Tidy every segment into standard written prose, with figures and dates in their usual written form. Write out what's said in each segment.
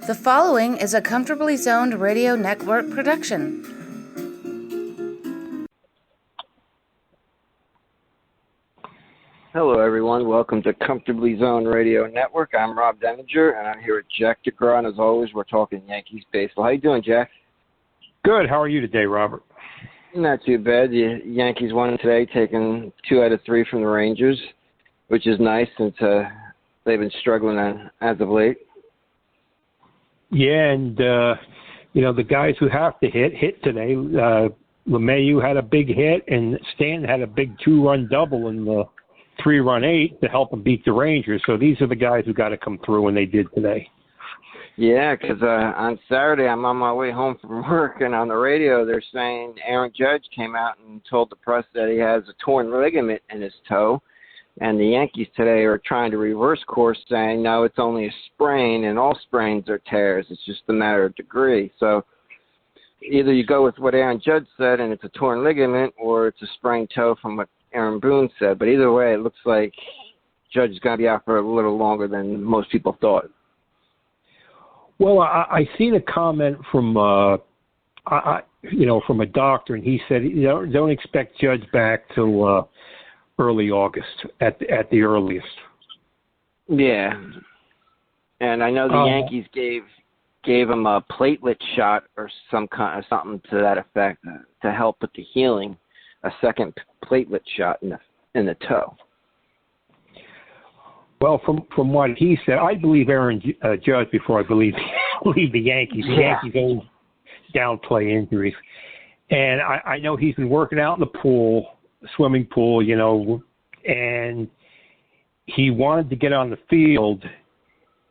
The following is a Comfortably Zoned Radio Network production. Hello, everyone. Welcome to Comfortably Zoned Radio Network. I'm Rob Deininger, and I'm here with Jack DeGraw, and as always, we're talking Yankees baseball. How you doing, Jack? Good. How are you today, Robert? Not too bad. The Yankees won today, taking 2 out of 3 from the Rangers, which is nice since they've been struggling as of late. Yeah, and, the guys who have to hit today. LeMahieu had a big hit, and Stanton had a big 2-run double in the 3-run 8 to help them beat the Rangers. So these are the guys who got to come through, and they did today. Yeah, because on Saturday I'm on my way home from work, and on the radio they're saying Aaron Judge came out and told the press that he has a torn ligament in his toe. And the Yankees today are trying to reverse course, saying, no, it's only a sprain, and all sprains are tears. It's just a matter of degree. So either you go with what Aaron Judge said, and it's a torn ligament, or it's a sprained toe from what Aaron Boone said. But either way, it looks like Judge is going to be out for a little longer than most people thought. Well, I seen a comment from, from a doctor, and he said, don't expect Judge back till early August at the earliest. Yeah, and I know the Yankees gave him a platelet shot or something to that effect to help with the healing, a second platelet shot in the toe. Well, from what he said, I believe Aaron Judge before I believe the Yankees. The Yankees always downplay injuries, and I know he's been working out in the pool. Swimming pool, and he wanted to get on the field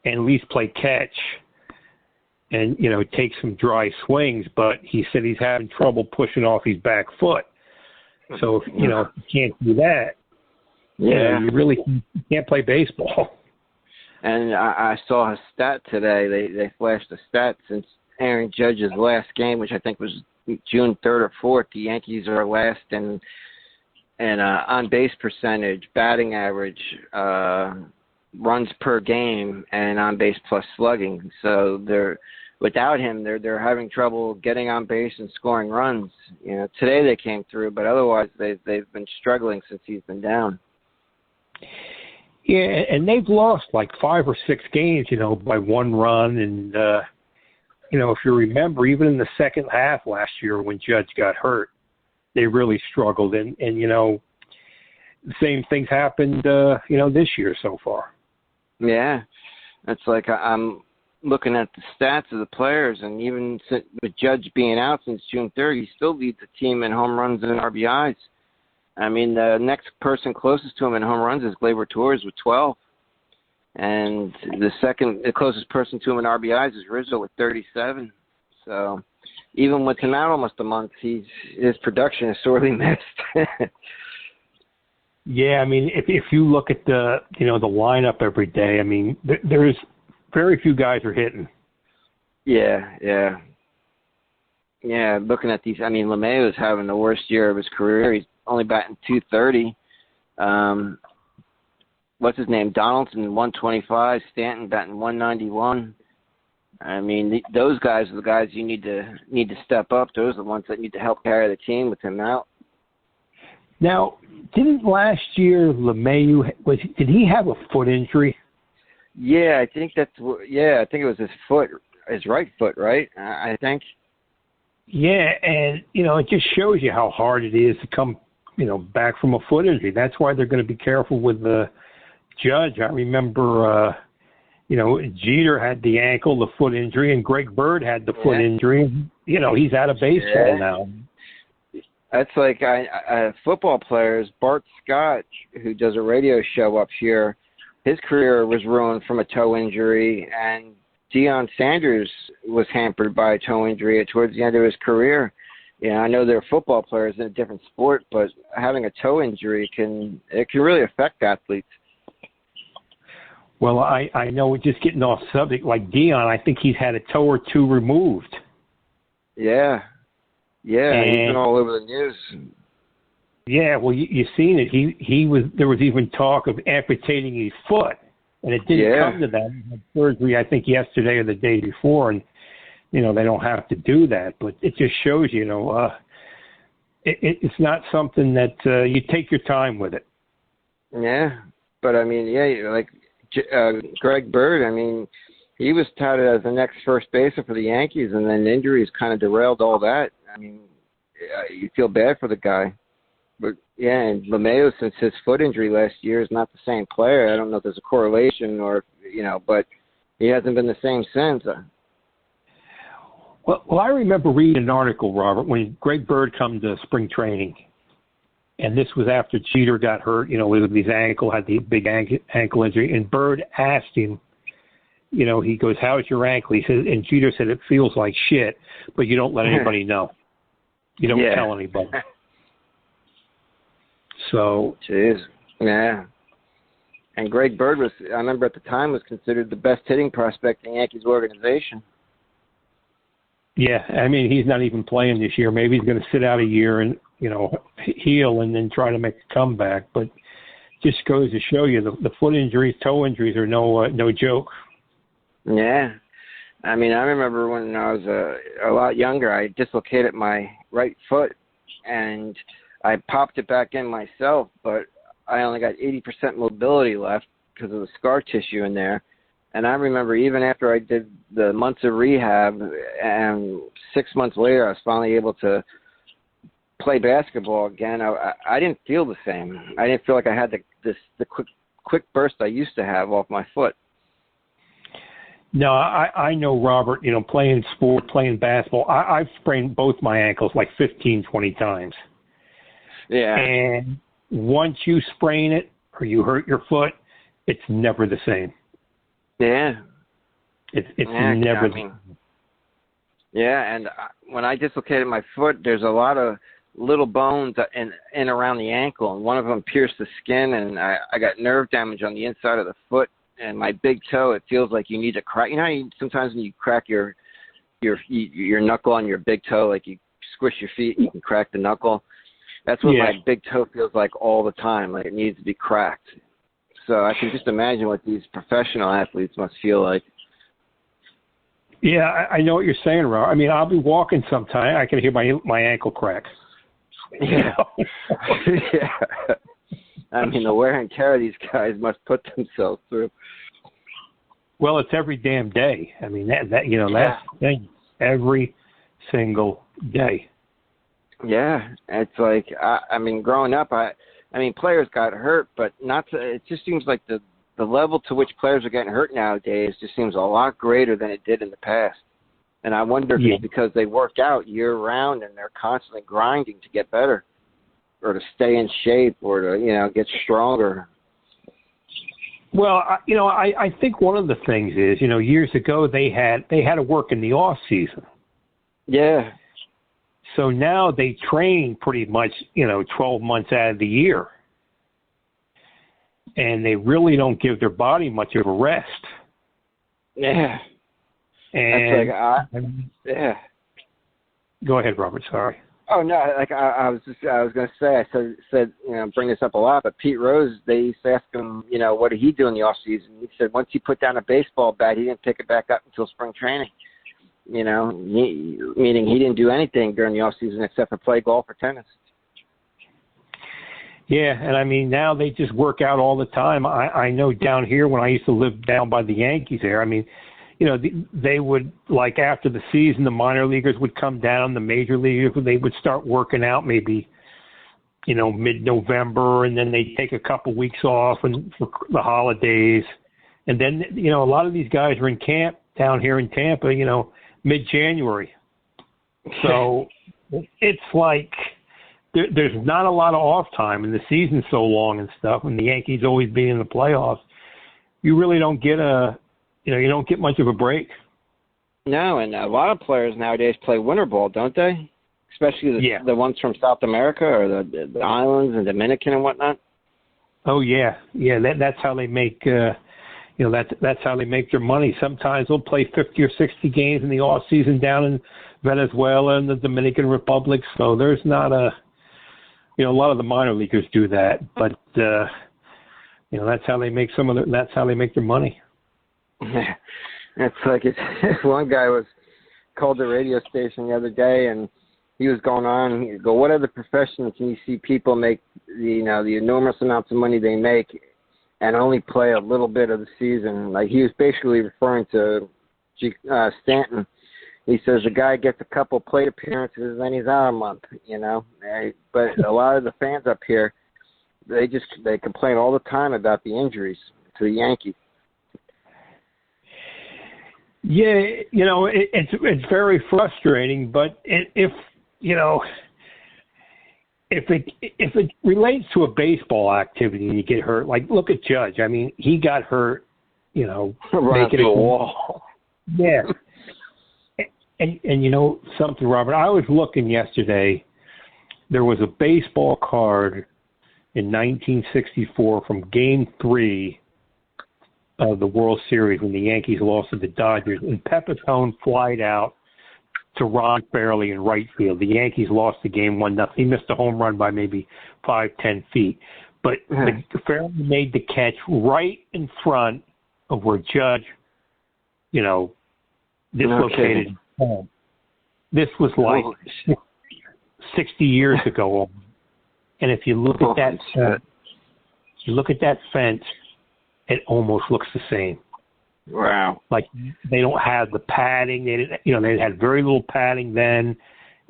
and at least play catch and, take some dry swings, but he said he's having trouble pushing off his back foot. So, if you can't do that, you really can't play baseball. And I saw a stat today. They flashed a stat since Aaron Judge's last game, which I think was June 3rd or 4th. The Yankees are last in on-base percentage, batting average, runs per game, and on-base plus slugging. So without him, they're having trouble getting on base and scoring runs. Today they came through, but otherwise they've been struggling since he's been down. Yeah, and they've lost like 5 or 6 games, by 1 run. And, if you remember, even in the second half last year when Judge got hurt, they really struggled, and the same things happened, this year so far. Yeah, it's like I'm looking at the stats of the players, and even with Judge being out since June 3rd, he still leads the team in home runs and RBIs. I mean, the next person closest to him in home runs is Gleyber Torres with 12, and the closest person to him in RBIs is Rizzo with 37. So even with him out almost a month, his production is sorely missed. Yeah, I mean, if you look at the lineup every day, I mean, there's very few guys are hitting. Yeah. Looking at these, I mean, LeMahieu is having the worst year of his career. He's only batting .230. What's his name? Donaldson 125. Stanton batting 191. I mean, those guys are the guys you need to step up. Those are the ones that need to help carry the team with him out. Now, didn't last year LeMahieu did he have a foot injury? Yeah, I think it was his right foot, right? I think. Yeah, and it just shows you how hard it is to come, back from a foot injury. That's why they're going to be careful with the Judge. I remember. Jeter had the ankle, the foot injury, and Greg Bird had the foot injury. He's out of baseball now. That's like football players. Bart Scott, who does a radio show up here, his career was ruined from a toe injury, and Deion Sanders was hampered by a toe injury towards the end of his career. I know they're football players in a different sport, but having a toe injury can really affect athletes. Well, I know, just getting off subject, like Deion, I think he's had a toe or 2 removed. Yeah, he's been all over the news. Yeah, well, you've seen it. There was even talk of amputating his foot And it didn't come to that. He had surgery, I think, yesterday or the day before, and, they don't have to do that. But it just shows, it's not something that you take your time with it. Yeah, but, I mean, like Greg Bird, I mean, he was touted as the next first baseman for the Yankees, and then injuries kind of derailed all that. I mean, you feel bad for the guy. But, yeah, and LeMahieu, since his foot injury last year, is not the same player. I don't know if there's a correlation or, but he hasn't been the same since. Well, I remember reading an article, Robert, when Greg Bird come to spring training, and this was after Jeter got hurt, with his ankle, had the big ankle injury, and Bird asked him, he goes, "How's your ankle?" He said, and Jeter said, "It feels like shit, but you don't let anybody know. You don't tell anybody." So, jeez, yeah. And Greg Bird I remember at the time, was considered the best hitting prospect in the Yankees organization. Yeah, I mean, he's not even playing this year. Maybe he's going to sit out a year and, heal and then try to make a comeback. But just goes to show you the foot injuries, toe injuries are no joke. Yeah. I mean, I remember when I was a lot younger, I dislocated my right foot, and I popped it back in myself, but I only got 80% mobility left because of the scar tissue in there. And I remember even after I did the months of rehab, and 6 months later, I was finally able to play basketball again. I didn't feel the same. I didn't feel like I had the quick burst I used to have off my foot. No, I know, Robert, playing sport, playing basketball, I've sprained both my ankles like 15, 20 times. Yeah. And once you sprain it or you hurt your foot, it's never the same. Yeah. It's never the same. Yeah, and when I dislocated my foot, there's a lot of little bones in around the ankle, and one of them pierced the skin, and I got nerve damage on the inside of the foot. And my big toe, it feels like you need to crack. You know, sometimes when you crack your knuckle on your big toe, like you squish your feet, you can crack the knuckle. That's what my big toe feels like all the time. Like it needs to be cracked. So I can just imagine what these professional athletes must feel like. Yeah, I know what you're saying, Rob. I mean, I'll be walking sometime. I can hear my ankle crack. Yeah. Yeah. I mean, the wear and tear these guys must put themselves through. Well, it's every damn day. I mean, that's the thing. Every single day. Yeah, it's like I mean, growing up, I mean, players got hurt, but it just seems like the level to which players are getting hurt nowadays just seems a lot greater than it did in the past. And I wonder if it's because they work out year round and they're constantly grinding to get better, or to stay in shape, or to get stronger. Well, I think one of the things is, years ago they had to work in the off season. Yeah. So now they train pretty much, 12 months out of the year. And they really don't give their body much of a rest. Yeah. And that's like, yeah. Go ahead, Robert. Sorry. Oh no! Like I was going to say, I said bring this up a lot, but Pete Rose, they used to ask him, what did he do in the off season? He said once he put down a baseball bat, he didn't pick it back up until spring training. Meaning he didn't do anything during the off season except for play golf or tennis. Yeah, and I mean now they just work out all the time. I know down here when I used to live down by the Yankees there, I mean, they would, like after the season, the minor leaguers would come down, the major leaguers, they would start working out maybe, mid-November, and then they take a couple weeks off and for the holidays. And then, a lot of these guys are in camp down here in Tampa, mid-January. So it's like there's not a lot of off time, and the season's so long and stuff, and the Yankees always being in the playoffs. You really don't get you don't get much of a break. No, and a lot of players nowadays play winter ball, don't they? Especially the ones from South America or the islands and Dominican and whatnot. Oh yeah, that's how they make that's how they make their money. Sometimes they'll play 50 or 60 games in the off season down in Venezuela and the Dominican Republic. So there's not a lot of the minor leaguers do that, but That's how they make that's how they make their money. It's like one guy called the radio station the other day, and he was going on, and he'd go, what other professions can you see people make, the enormous amounts of money they make and only play a little bit of the season? Like, he was basically referring to Stanton. He says the guy gets a couple plate appearances, and then he's out a month, But a lot of the fans up here, they complain all the time about the injuries to the Yankees. Yeah, it's very frustrating, but if it relates to a baseball activity and you get hurt, like look at Judge. I mean, he got hurt, making a wall. Yeah. And something, Robert, I was looking yesterday. There was a baseball card in 1964 from Game 3 of the World Series when the Yankees lost to the Dodgers, and Pepitone flied out to Ron Fairley in right field. The Yankees lost the game 1-0. He missed a home run by maybe 5-10 feet. But Fairley made the catch right in front of where Judge, dislocated his home. This was like 60 years ago. And if you look at that fence, it almost looks the same. Wow. Like they don't have the padding. They didn't, they had very little padding then.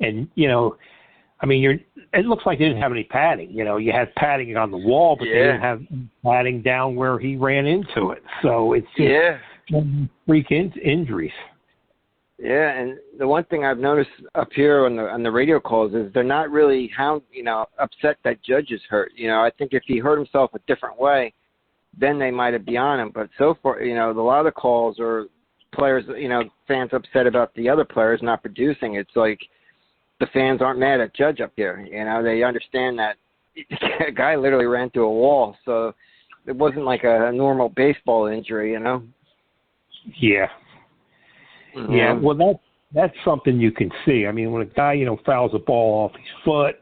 And, it looks like they didn't have any padding. You had padding on the wall, but they didn't have padding down where he ran into it. So it's just freak injuries. Yeah, and the one thing I've noticed up here on the radio calls is they're not really upset that Judge is hurt. I think if he hurt himself a different way, then they might have been on him. But so far, a lot of the calls are players, fans upset about the other players not producing. It's like the fans aren't mad at Judge up here. They understand that a guy literally ran through a wall, so it wasn't like a normal baseball injury, Yeah. Mm-hmm. Yeah, well, that's something you can see. I mean, when a guy, fouls a ball off his foot,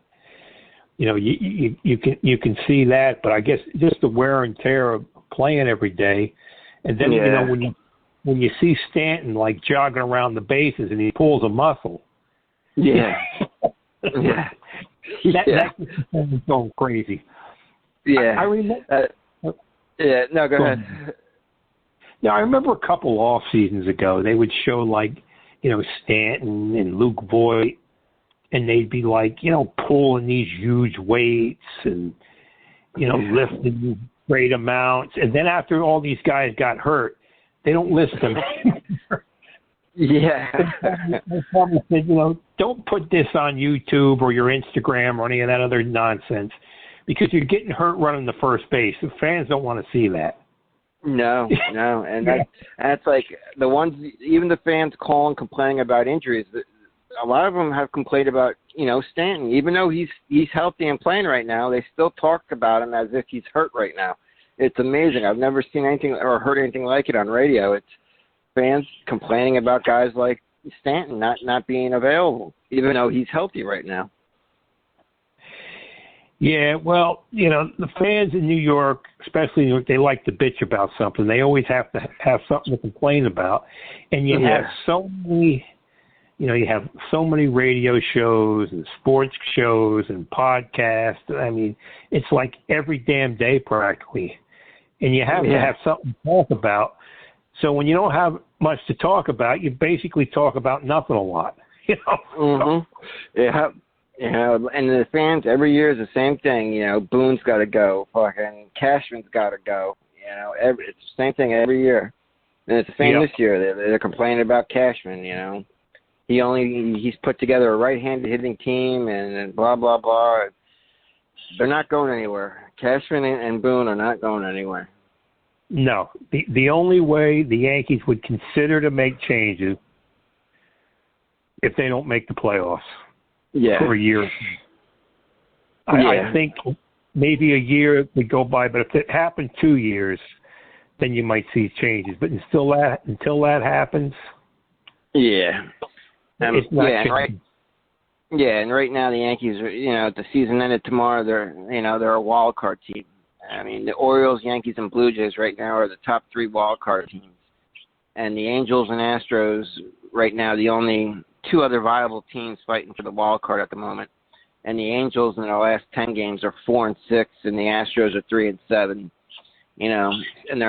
you can see that. But I guess just the wear and tear of playing every day, and then when you see Stanton like jogging around the bases and he pulls a muscle, that's going crazy. Yeah, I remember. No, go ahead. Now, I remember a couple off seasons ago, they would show like, Stanton and Luke Voigt, and they'd be like, pulling these huge weights and, lifting great amounts. And then after all these guys got hurt, they don't list them anymore. Yeah. They probably said, don't put this on YouTube or your Instagram or any of that other nonsense because you're getting hurt running the first base. The fans don't want to see that. No, and that's like the ones, even the fans calling, complaining about injuries. A lot of them have complained about, Stanton. Even though he's healthy and playing right now, they still talk about him as if he's hurt right now. It's amazing. I've never seen anything or heard anything like it on radio. It's fans complaining about guys like Stanton not being available, even though he's healthy right now. Yeah, well, the fans in New York, especially New York, they like to bitch about something. They always have to have something to complain about. And you have so many, you have so many radio shows and sports shows and podcasts. I mean, it's like every damn day practically. And you have to have something to talk about. So when you don't have much to talk about, you basically talk about nothing a lot. Mm-hmm. Yeah. And the fans every year is the same thing. Boone's got to go. Fucking Cashman's got to go. It's the same thing every year. And it's the same this year. They're complaining about Cashman. He's put together a right-handed hitting team and blah blah blah. They're not going anywhere. Cashman and Boone are not going anywhere. No, the only way the Yankees would consider to make changes if they don't make the playoffs. For a year. I think maybe a year would go by, but if it happened 2 years, then you might see changes. But until that happens, it's not changing. And right now the Yankees are, if the season ended tomorrow, they're a wild card team, I mean, the Orioles, Yankees, and Blue Jays right now are the top 3 wild card teams. And the Angels and Astros right now, the only 2 other viable teams fighting for the wild card at the moment. And the Angels in their last 10 games are 4-6, and the Astros are 3-7. You know, and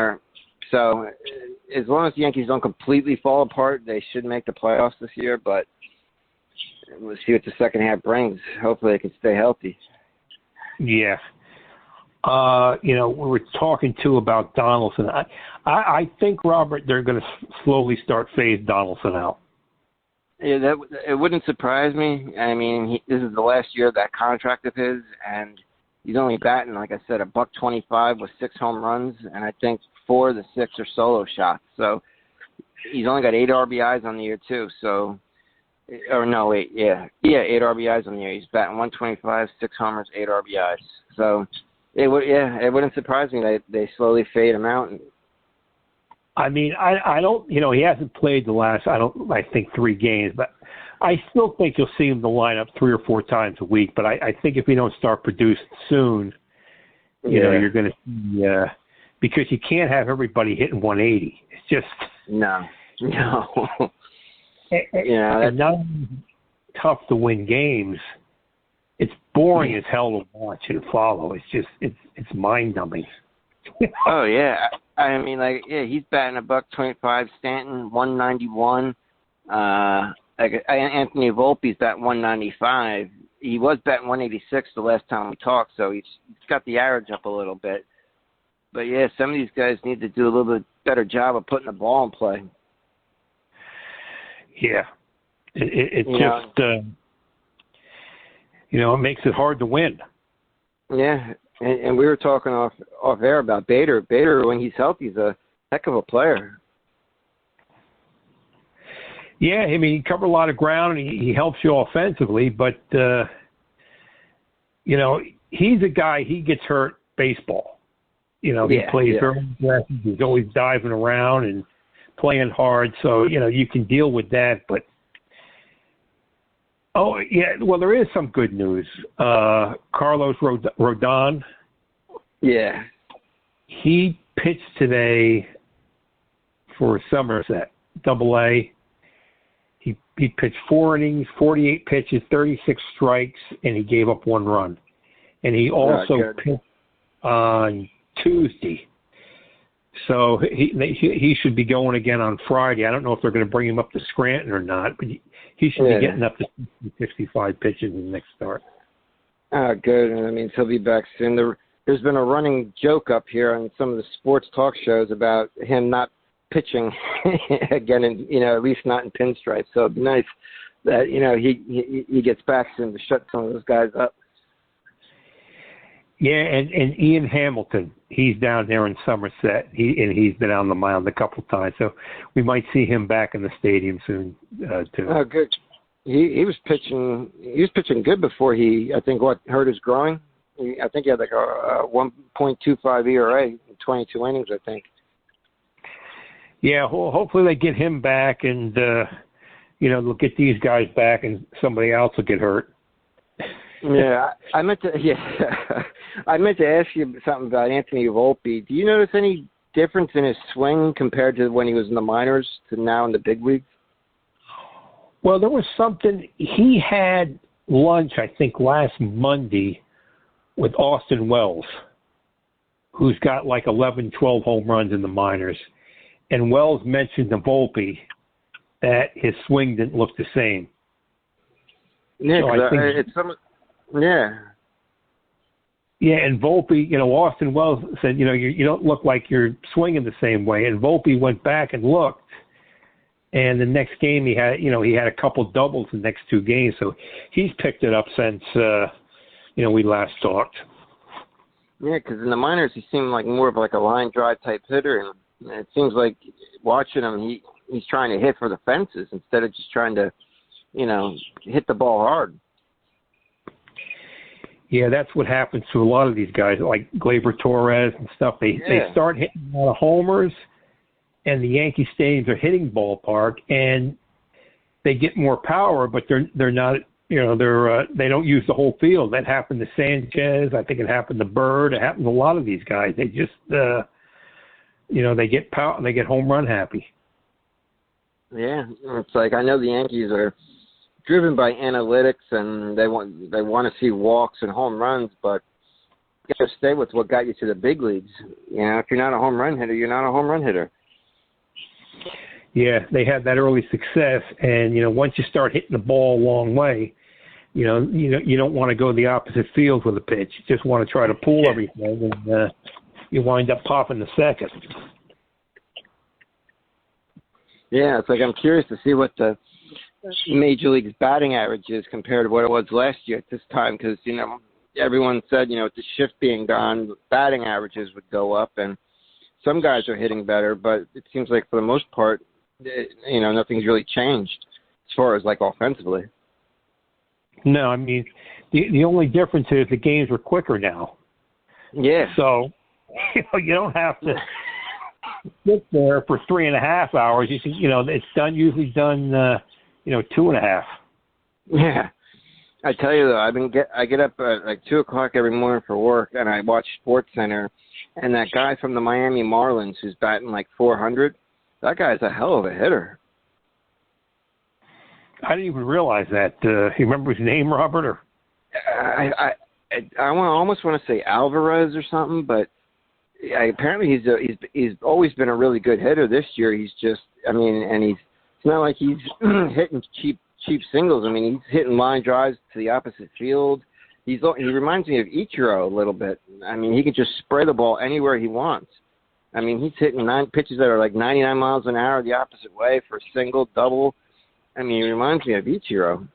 so as long as the Yankees don't completely fall apart, they should make the playoffs this year. But we'll see what the second half brings. Hopefully, they can stay healthy. Yeah. You know, we were talking too about Donaldson. I think, Robert, they're going to slowly start phase Donaldson out. Yeah, it wouldn't surprise me. I mean, this is the last year of that contract of his, and he's only batting, like I said, $125 with 6 home runs, and I think 4 of the 6 are solo shots. So he's only got 8 RBIs on the year too. So, or no, 8 RBIs on the year. He's batting 125, 6 homers, 8 RBIs. So it wouldn't surprise me that they slowly fade him out. I mean, I don't, you know, he hasn't played the last, I think 3 games, but I still think you'll see him in the lineup 3 or 4 times a week. But I think if he don't start producing soon, you know, you're going to see, because you can't have everybody hitting 180. It's just no. Yeah, it's not tough to win games. It's boring as hell to watch and follow. It's just it's mind numbing. Oh yeah, I mean, like, yeah, he's batting $125. Stanton 191. Anthony Volpe's batting 195. He was batting 186 the last time we talked, so he's got the average up a little bit. But yeah, some of these guys need to do a little bit better job of putting the ball in play. Yeah, it just you know, it makes it hard to win. Yeah, and we were talking off air about Bader. Bader, when he's healthy, is a heck of a player. Yeah, I mean, he covers a lot of ground, and he helps you offensively, but, you know, he's a guy, he gets hurt baseball. You know, he plays very aggressive. He's always diving around and playing hard, so, you know, you can deal with that, but oh, yeah, well, there is some good news. Carlos Rodon. Yeah. He pitched today for Somerset, Double-A. He pitched 4 innings, 48 pitches, 36 strikes, and he gave up 1 run. And he also pitched on Tuesday. So he should be going again on Friday. I don't know if they're going to bring him up to Scranton or not, but he should be getting up to 65 pitches in the next start. Good. I mean, he'll be back soon. There's been a running joke up here on some of the sports talk shows about him not pitching again, and, you know, at least not in pinstripes. So it'd be nice that, you know, he gets back soon to shut some of those guys up. Yeah, and Ian Hamilton, he's down there in Somerset. He's been on the mound a couple of times, so we might see him back in the stadium soon too. Oh, good. He was pitching. He was pitching good before he, I think, hurt his groin. I think he had like a 1.25 ERA in 22 innings, I think. Yeah, hopefully they get him back, and you know, they'll get these guys back, and somebody else will get hurt. Yeah, I meant to ask you something about Anthony Volpe. Do you notice any difference in his swing compared to when he was in the minors to now in the big leagues? Well, there was something. He had lunch, I think, last Monday with Austin Wells, who's got like 11, 12 home runs in the minors. And Wells mentioned to Volpe that his swing didn't look the same. Yeah, so I think it's some. Yeah. Yeah, and Volpe, you know, Austin Wells said, you know, you don't look like you're swinging the same way. And Volpe went back and looked, and the next game he had a couple doubles the next 2 games. So he's picked it up since, you know, we last talked. Yeah, because in the minors he seemed like more of like a line drive type hitter, and it seems like watching him, he's trying to hit for the fences instead of just trying to, you know, hit the ball hard. Yeah, that's what happens to a lot of these guys, like Gleyber Torres and stuff. They start hitting a lot of homers, and the Yankee stadiums are hitting ballpark, and they get more power, but they're not they don't use the whole field. That happened to Sanchez. I think it happened to Bird. It happened to a lot of these guys. They just they get home run happy. Yeah, it's like I know the Yankees are driven by analytics and they want to see walks and home runs, but you got to stay with what got you to the big leagues. If you're not a home run hitter, you're not a home run hitter. Yeah, they had that early success, and once you start hitting the ball a long way, you don't want to go the opposite field with a pitch. You just want to try to pull everything, and you wind up popping the second. Yeah, it's like I'm curious to see what the Major League's batting average is compared to what it was last year at this time, because everyone said with the shift being gone, batting averages would go up, and some guys are hitting better, but it seems like for the most part, nothing's really changed as far as like offensively. No, I mean, the only difference is the games are quicker now. Yeah. So, you don't have to sit there for 3.5 hours. You can, it's usually done, 2.5. Yeah. I tell you though, I get up at like 2:00 every morning for work, and I watch SportsCenter, and that guy from the Miami Marlins who's batting like 400, that guy's a hell of a hitter. I didn't even realize that. You remember his name, Robert? Or I almost want to say Alvarez or something, but apparently he's always been a really good hitter. This year he's just, it's not like he's hitting cheap singles. He's hitting line drives to the opposite field. He reminds me of Ichiro a little bit. He can just spray the ball anywhere he wants. He's hitting 9 pitches that are like 99 miles an hour the opposite way for a single, double. He reminds me of Ichiro.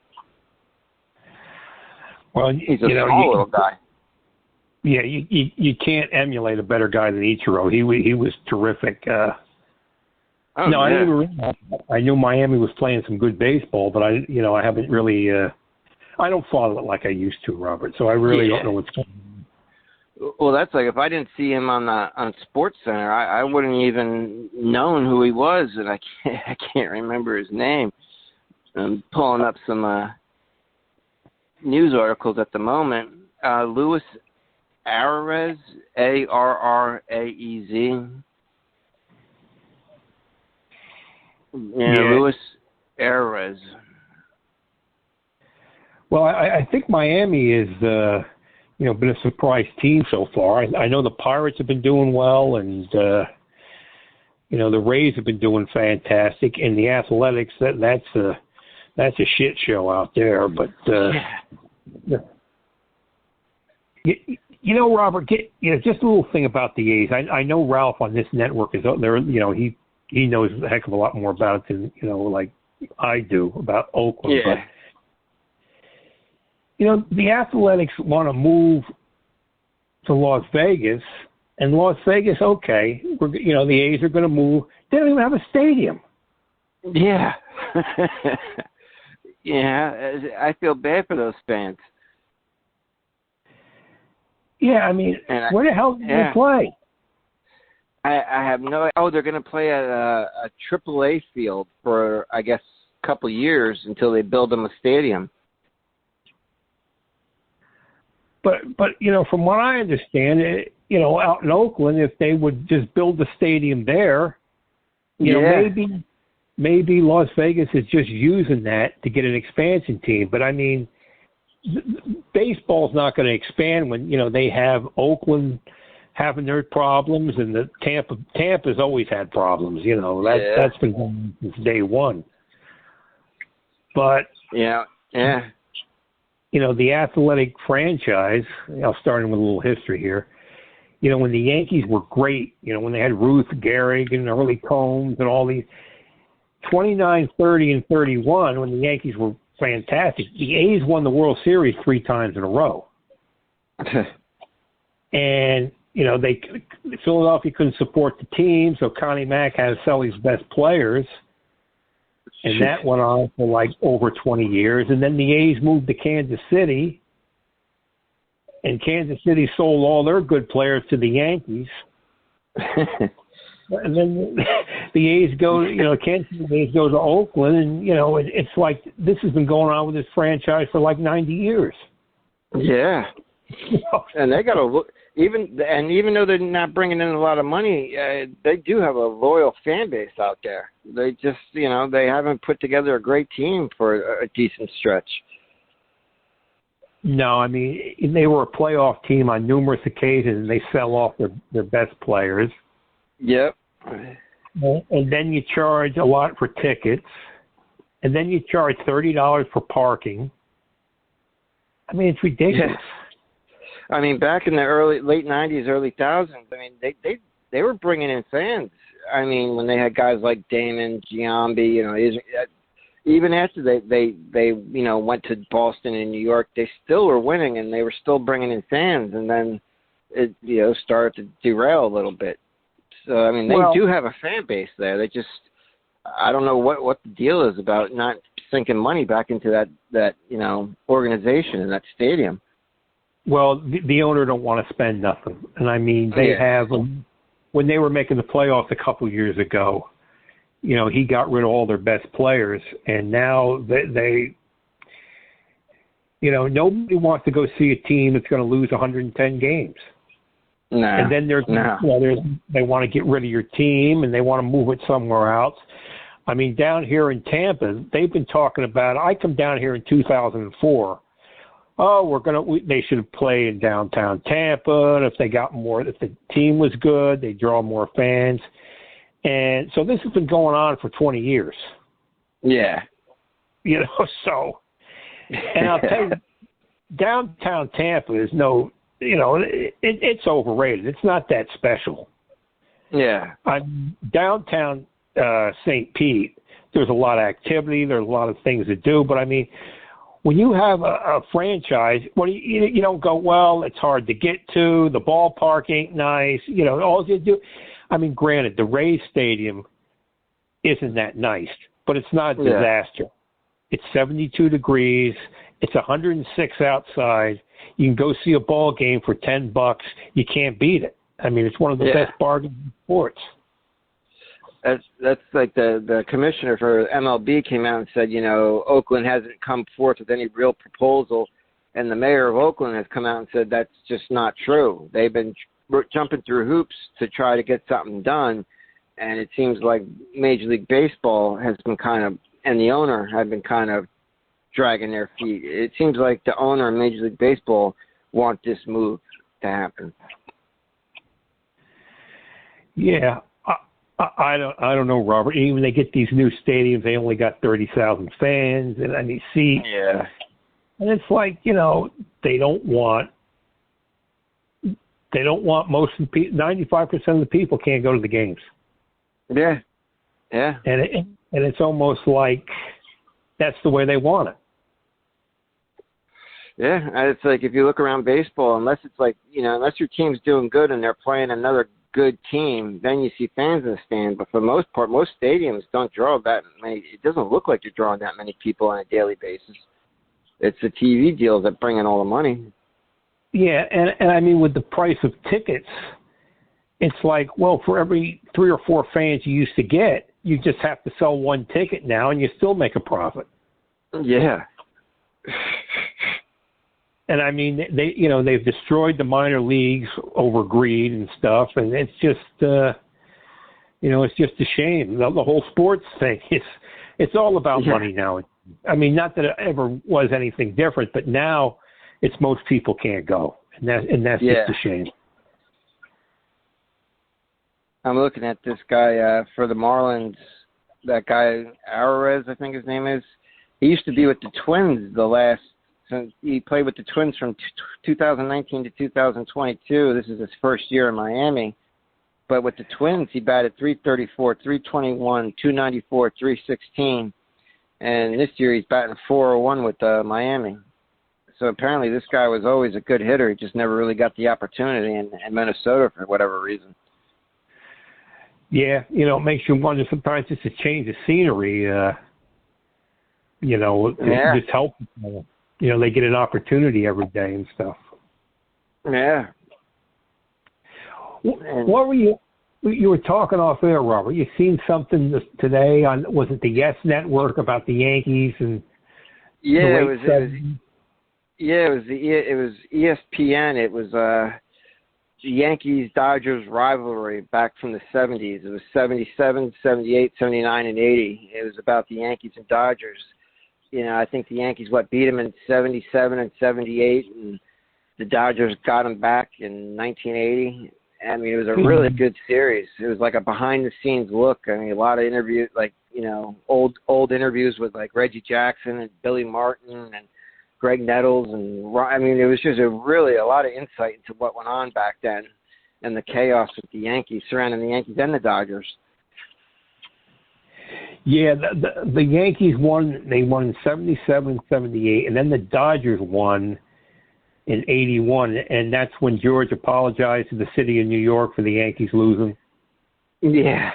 Well, he's a small little guy. Yeah, you can't emulate a better guy than Ichiro. He was terrific. I didn't even realize that. I knew Miami was playing some good baseball, but I haven't really. I don't follow it like I used to, Robert. So I really don't know what's going on. Well, that's like if I didn't see him on SportsCenter, I wouldn't even known who he was, and I can't remember his name. I'm pulling up some news articles at the moment. Luis Arraez, Arraez. Luis Arraez. Well, I think Miami is, been a surprise team so far. I know the Pirates have been doing well, and the Rays have been doing fantastic, and the Athletics that's a shit show out there. But Robert, just a little thing about the A's. I know Ralph on this network is there. He knows a heck of a lot more about it than like I do about Oakland. Yeah. But the Athletics want to move to Las Vegas, and Las Vegas, okay, the A's are going to move. They don't even have a stadium. Yeah. Yeah, I feel bad for those fans. Yeah, where the hell do they play? I have no idea. Oh, they're going to play at a AAA field for, I guess, a couple of years until they build them a stadium. But from what I understand, out in Oakland, if they would just build the stadium there, maybe Las Vegas is just using that to get an expansion team. But baseball's not going to expand when they have Oakland having their problems, and the Tampa's always had problems. That's been going on since day one. But yeah. The Athletic franchise, I'll start with a little history here. When the Yankees were great, when they had Ruth, Gehrig, and Early Combs and all these, 29, 30, and 31, when the Yankees were fantastic, the A's won the World Series 3 times in a row. And, Philadelphia couldn't support the team, so Connie Mack had to sell his best players. And that went on for like over 20 years. And then the A's moved to Kansas City, and Kansas City sold all their good players to the Yankees. And then the A's go, Kansas City A's go to Oakland, and it's like this has been going on with this franchise for like 90 years. Yeah, and they got to look. Even though they're not bringing in a lot of money, they do have a loyal fan base out there. They just, they haven't put together a great team for a decent stretch. No, I mean, they were a playoff team on numerous occasions, and they sell off their best players. Yep. And then you charge a lot for tickets, and then you charge $30 for parking. I mean, it's ridiculous. Yeah. I mean, back in the late 90s, early 2000s, I mean, they were bringing in fans. I mean, when they had guys like Damon, Giambi, even after they went to Boston and New York, they still were winning, and they were still bringing in fans. And then it, started to derail a little bit. So, I mean, they do have a fan base there. They just, I don't know what the deal is about not sinking money back into that organization and that stadium. Well, the owner don't want to spend nothing. And, I mean, they have – when they were making the playoffs a couple of years ago, he got rid of all their best players. And now they nobody wants to go see a team that's going to lose 110 games. No. And then they want to get rid of your team, and they want to move it somewhere else. I mean, down here in Tampa, they've been talking about – I come down here in 2004 – they should play in downtown Tampa. And if the team was good, they draw more fans. And so this has been going on for 20 years. Yeah. So, and I'll tell you, downtown Tampa is it's overrated. It's not that special. Yeah. Downtown St. Pete, there's a lot of activity. There's a lot of things to do. But, I mean, when you have a franchise, you don't go, well, it's hard to get to, the ballpark ain't nice, all you do. I mean, granted, the Rays Stadium isn't that nice, but it's not a disaster. It's 72 degrees. It's 106 outside. You can go see a ball game for $10. You can't beat it. I mean, it's one of the best bargains in sports. That's like the commissioner for MLB came out and said, Oakland hasn't come forth with any real proposal, and the mayor of Oakland has come out and said that's just not true. They've been jumping through hoops to try to get something done, and it seems like Major League Baseball has been and the owner have been kind of dragging their feet. It seems like the owner of Major League Baseball want this move to happen. Yeah. I don't know, Robert. Even when they get these new stadiums, they only got 30,000 fans, and I mean, and it's like they don't want most of the people. 95% of the people can't go to the games. Yeah. And it's almost like that's the way they want it. Yeah, it's like if you look around baseball, unless it's like unless your team's doing good and they're playing another good team, then you see fans in the stand. But for the most part, most stadiums don't draw that many. It doesn't look like you're drawing that many people on a daily basis. It's the TV deals that bring in all the money. Yeah, and I mean, with the price of tickets, it's like, well, for every 3 or 4 fans you used to get, you just have to sell one ticket now, and you still make a profit. Yeah. And I mean, they've destroyed the minor leagues over greed and stuff, and it's just, it's just a shame. The whole sports thing, it's all about money now. I mean, not that it ever was anything different, but now it's most people can't go, and that's just a shame. I'm looking at this guy for the Marlins. That guy Alvarez, I think his name is. He used to be with the Twins he played with the Twins from 2019 to 2022. This is his first year in Miami. But with the Twins, he batted .334, .321, .294, .316. And this year he's batting .401 with Miami. So apparently this guy was always a good hitter. He just never really got the opportunity in Minnesota for whatever reason. Yeah, it makes you wonder sometimes just a change of scenery, just help people. They get an opportunity every day and stuff. Yeah. What were you You were talking off air, Robert. You seen something today on, was it the Yes Network, about the Yankees and it was ESPN. It was the Yankees-Dodgers rivalry back from the 70s. It was 77, 78, 79, and 80. It was about the Yankees and Dodgers. I think the Yankees beat them in 77 and 78, and the Dodgers got them back in 1980. I mean, it was a really good series. It was like a behind-the-scenes look. I mean, a lot of interviews, old interviews with Reggie Jackson and Billy Martin and Greg Nettles, and I mean, it was just a lot of insight into what went on back then and the chaos with the Yankees, surrounding the Yankees and the Dodgers. Yeah, the Yankees won. They won in 77, 78, and then the Dodgers won in 81, and that's when George apologized to the city of New York for the Yankees losing. Yeah.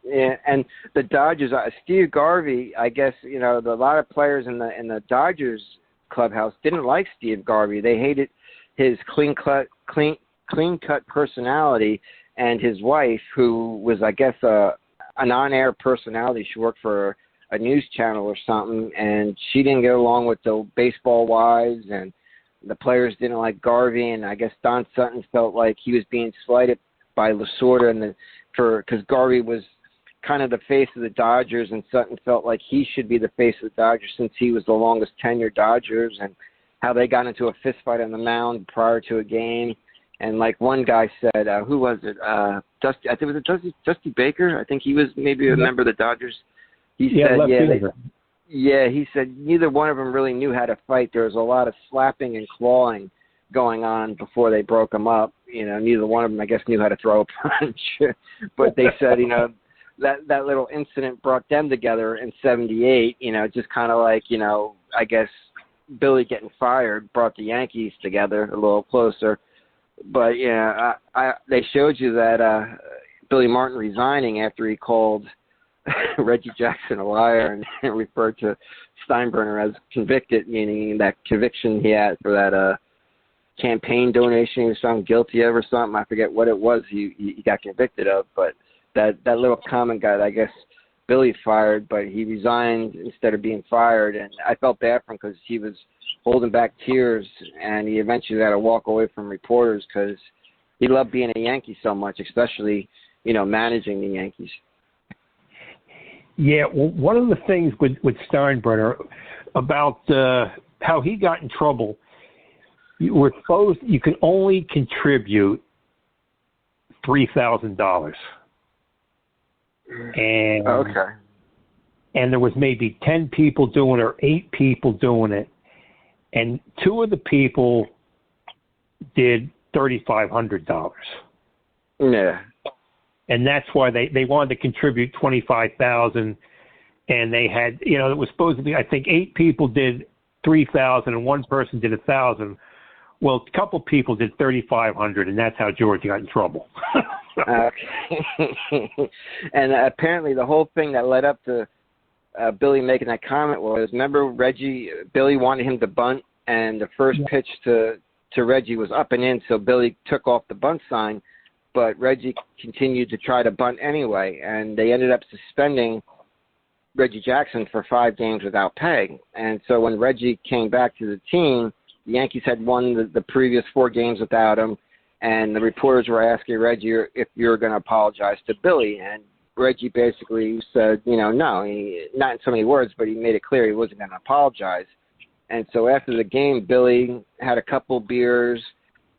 Yeah, and the Dodgers, Steve Garvey, I guess, a lot of players in the Dodgers clubhouse didn't like Steve Garvey. They hated his clean-cut personality, and his wife, who was, I guess, an on-air personality. She worked for a news channel or something, and she didn't get along with the baseball wives, and the players didn't like Garvey, and I guess Don Sutton felt like he was being slighted by Lasorda because Garvey was kind of the face of the Dodgers, and Sutton felt like he should be the face of the Dodgers since he was the longest tenured Dodgers, and how they got into a fist fight on the mound prior to a game. And like one guy said, who was it? Dusty, I think it was Dusty Baker. I think he was maybe a member of the Dodgers. He said neither one of them really knew how to fight. There was a lot of slapping and clawing going on before they broke them up. Neither one of them, I guess, knew how to throw a punch. But they said, that little incident brought them together in 78, just kind of like, I guess Billy getting fired brought the Yankees together a little closer. But, they showed you that Billy Martin resigning after he called Reggie Jackson a liar and referred to Steinbrenner as convicted, meaning that conviction he had for that campaign donation he was found guilty of or something. I forget what it was he got convicted of, but that little comment guy, I guess Billy fired, but he resigned instead of being fired, and I felt bad for him because he was holding back tears, and he eventually had to walk away from reporters because he loved being a Yankee so much, especially, managing the Yankees. Yeah, well, one of the things with Steinbrenner about how he got in trouble, you can only contribute $3,000. And okay. And there was maybe 10 people doing it or 8 people doing it, and 2 of the people did $3,500. Yeah. And that's why they wanted to contribute $25,000, and they had, it was supposed to be, I think 8 people did $3,000 and 1 person did $1,000. Well, a couple people did $3,500, and that's how George got in trouble. Okay. And apparently the whole thing that led up to Billy making that comment was, remember Billy wanted him to bunt, and the first pitch to Reggie was up and in, so Billy took off the bunt sign, but Reggie continued to try to bunt anyway, and they ended up suspending Reggie Jackson for 5 games without pay. And so when Reggie came back to the team, the Yankees had won the previous 4 games without him, and the reporters were asking Reggie if you were going to apologize to Billy. And Reggie basically said, no, not in so many words, but he made it clear he wasn't going to apologize. And so after the game, Billy had a couple beers,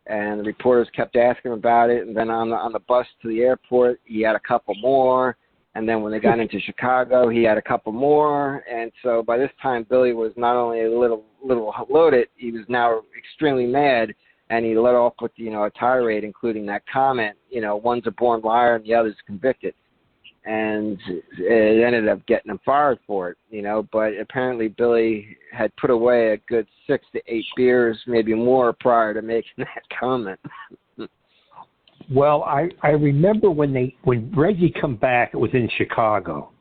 and the reporters kept asking him about it. And then on the bus to the airport, he had a couple more. And then when they got into Chicago, he had a couple more. And so by this time, Billy was not only a little loaded, he was now extremely mad. And he let off with, a tirade, including that comment, one's a born liar and the other's convicted. And it ended up getting him fired for it, But apparently Billy had put away a good 6 to 8 beers, maybe more, prior to making that comment. Well, I remember when Reggie come back, it was in Chicago,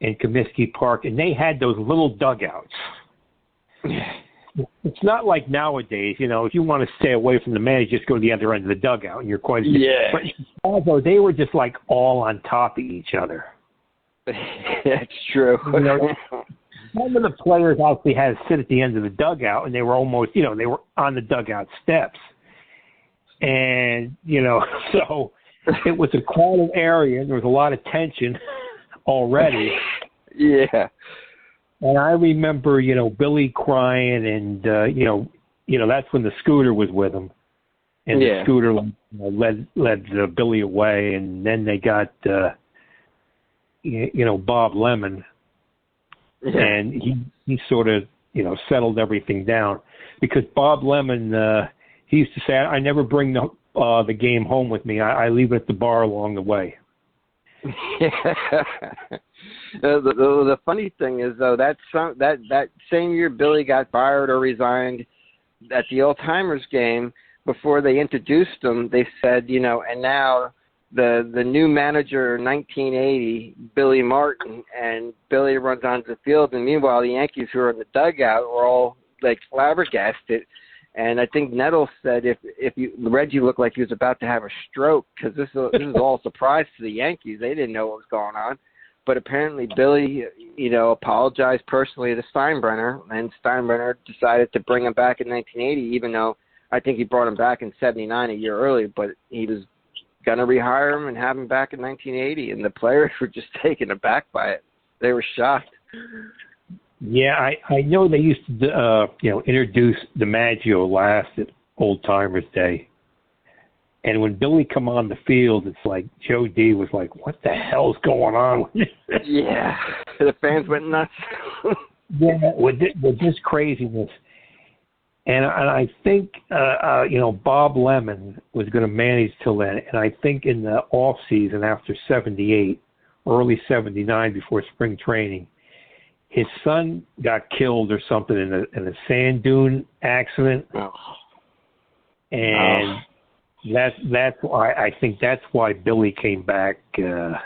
in Comiskey Park, and they had those little dugouts. it's not like nowadays. If you want to stay away from the man, you just go to the other end of the dugout, and you're quite. Yeah. But although they were just like all on top of each other. That's true. Some of the players actually had to sit at the end of the dugout, and they were almost, they were on the dugout steps. And, so it was a crowded area, and there was a lot of tension already. Yeah. And I remember, Billy crying, and, that's when the scooter was with him. And the scooter led Billy away, and then they got, Bob Lemon. Yeah. And he sort of, settled everything down. Because Bob Lemon, he used to say, I never bring the game home with me. I leave it at the bar along the way. The funny thing is, though, that same year Billy got fired or resigned at the Old-Timers game, before they introduced him, they said, and now the new manager in 1980, Billy Martin, and Billy runs onto the field, and meanwhile the Yankees who are in the dugout were all like flabbergasted. And I think Nettles said Reggie looked like he was about to have a stroke, because this is all a surprise to the Yankees. They didn't know what was going on. But apparently Billy, apologized personally to Steinbrenner, and Steinbrenner decided to bring him back in 1980, even though I think he brought him back in 79, a year early, but he was going to rehire him and have him back in 1980, and the players were just taken aback by it. They were shocked. Yeah, I know they used to, introduce DiMaggio last at Old Timers Day. And when Billy come on the field, it's like Joe D was like, what the hell's going on? Yeah, the fans went nuts. Yeah, with this craziness. And I think, Bob Lemon was going to manage till then. And I think in the off season after 78, early 79, before spring training, his son got killed or something in a sand dune accident. Oh. And that's why I think that's why Billy came back. The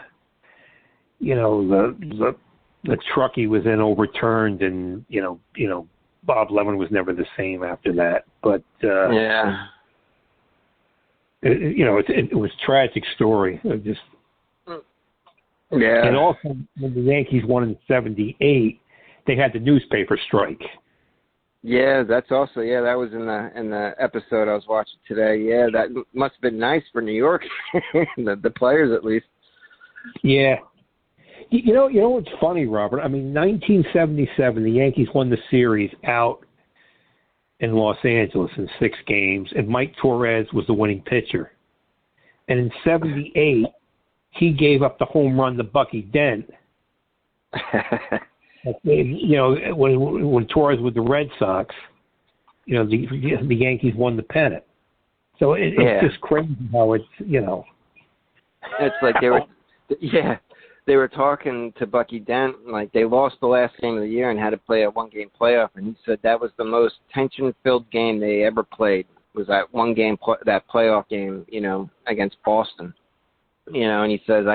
truck he was in overturned, and Bob Lemon was never the same after that. But yeah, it was a tragic story. Yeah. And also, when the Yankees won in '78, they had the newspaper strike. Yeah, that's also that was in the episode I was watching today. Yeah, that must have been nice for New York, the players at least. Yeah. You know what's funny, Robert? I mean, 1977, the Yankees won the series out in Los Angeles in 6 games, and Mike Torres was the winning pitcher. And in '78, he gave up the home run to Bucky Dent. When Torres was with the Red Sox, the Yankees won the pennant. So it's just crazy how it's. It's like they were talking to Bucky Dent, like they lost the last game of the year and had to play a 1-game playoff, and he said that was the most tension-filled game they ever played. Was that one game, that playoff game, against Boston. And he says,